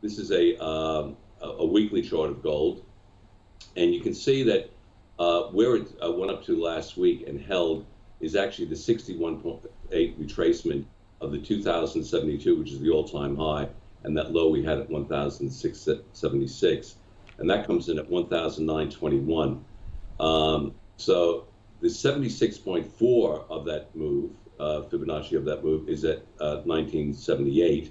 This is a weekly chart of gold, and you can see that where it went up to last week and held is actually the 61.8 retracement of the 2,072, which is the all-time high, and that low we had at 1,676, and that comes in at 1,921. So the 76.4 of that move, Fibonacci of that move, is at 1978,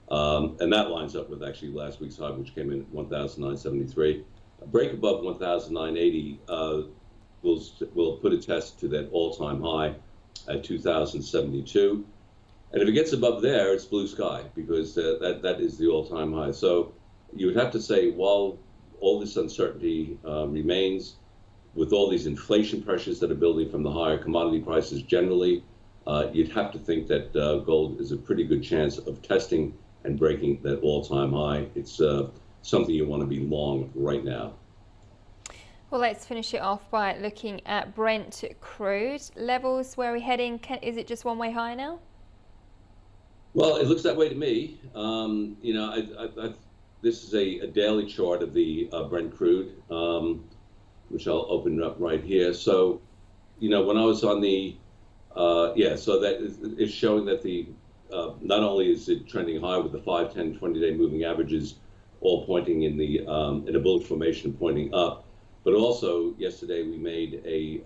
and that lines up with actually last week's high, which came in at 1,973. A break above 1,980 will put a test to that all-time high at 2,072. And if it gets above there, it's blue sky, because that is the all-time high. So you would have to say, while all this uncertainty remains, with all these inflation pressures that are building from the higher commodity prices generally, you'd have to think that gold is a pretty good chance of testing and breaking that all-time high. It's something you want to be long right now. Well, let's finish it off by looking at Brent crude levels. Where are we heading? Is it just one way higher now? Well, it looks that way to me. This is a daily chart of the Brent crude, which I'll open up right here. So, when I was on the, so that is showing that the, not only is it trending high with the 5, 10, 20-day moving averages all pointing in a bullish formation pointing up, but also yesterday we made a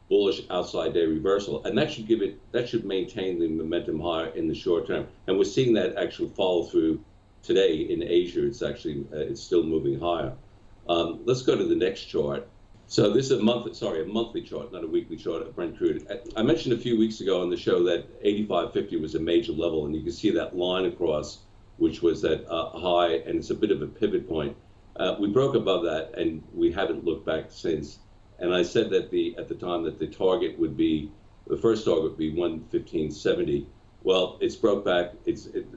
bullish outside day reversal, and that should maintain the momentum higher in the short term. And we're seeing that actually follow through today in Asia. It's actually it's still moving higher. Let's go to the next chart. So this is a monthly chart, not a weekly chart of Brent crude. I mentioned a few weeks ago on the show that 85.50 was a major level, and you can see that line across, which was that high, and it's a bit of a pivot point. We broke above that, and we haven't looked back since. And I said that at the time that the first target would be 115.70. Well, it's broke back.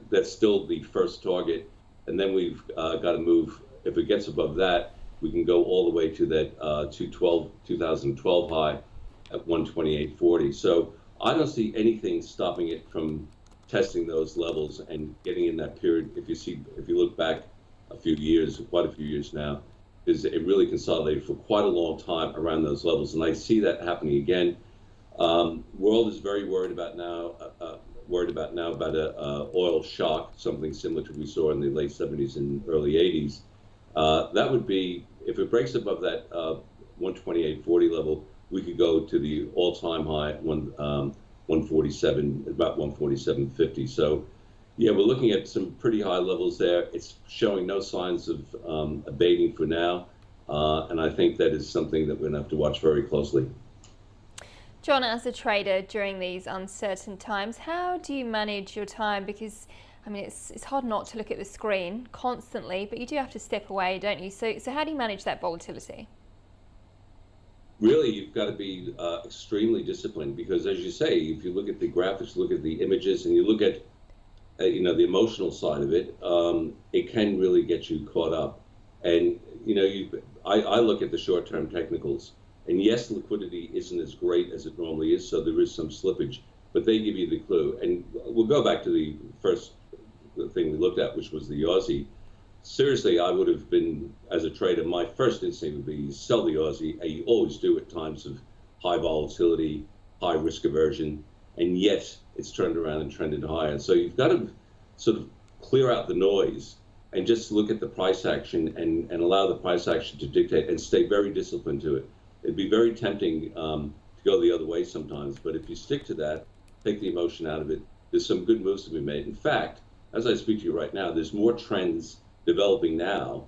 That's still the first target, and then we've got to move. If it gets above that, we can go all the way to that 2012 high at 128.40. So I don't see anything stopping it from testing those levels and getting in that period. If you look back quite a few years now, is it really consolidated for quite a long time around those levels, and I see that happening again. World is very worried about now about a oil shock, something similar to what we saw in the late 70s and early 80s. That would be, if it breaks above that 128.40 level, we could go to the all-time high at 147, about 147.50. So, yeah, we're looking at some pretty high levels there. It's showing no signs of abating for now, and I think that is something that we're going to have to watch very closely. John, as a trader during these uncertain times, how do you manage your time? Because, I mean, it's hard not to look at the screen constantly, but you do have to step away, don't you? So how do you manage that volatility? Really, you've got to be extremely disciplined, because, as you say, if you look at the graphics, look at the images, and you look at the emotional side of it, it can really get you caught up. And I look at the short-term technicals, and yes, liquidity isn't as great as it normally is, so there is some slippage, but they give you the clue. And we'll go back to the first thing we looked at, which was the Aussie. Seriously, I would have been, as a trader, my first instinct would be sell the Aussie, and you always do at times of high volatility, high risk aversion, and yet it's turned around and trended higher. So you've got to sort of clear out the noise and just look at the price action and allow the price action to dictate, and stay very disciplined to it. It'd be very tempting to go the other way sometimes, but if you stick to that, take the emotion out of it, there's some good moves to be made. In fact, as I speak to you right now, there's more trends developing now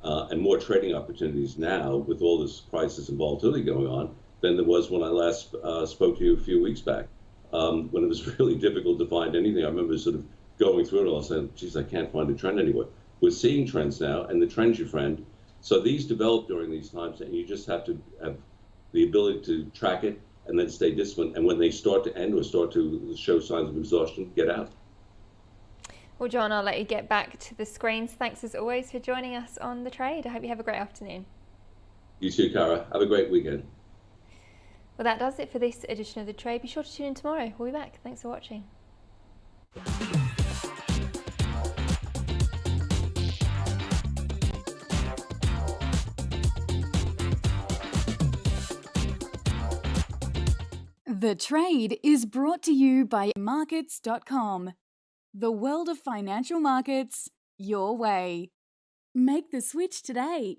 and more trading opportunities now with all this crisis and volatility going on than there was when I last spoke to you a few weeks back, when it was really difficult to find anything. I remember sort of going through it all saying, geez, I can't find a trend anywhere. We're seeing trends now, and the trend's your friend. So these develop during these times, and you just have to have the ability to track it and then stay disciplined. And when they start to end or start to show signs of exhaustion, get out. Well, John, I'll let you get back to the screens. Thanks as always for joining us on The Trade. I hope you have a great afternoon. You too, Cara. Have a great weekend. Well, that does it for this edition of The Trade. Be sure to tune in tomorrow. We'll be back. Thanks for watching. The Trade is brought to you by markets.com. The world of financial markets, your way. Make the switch today.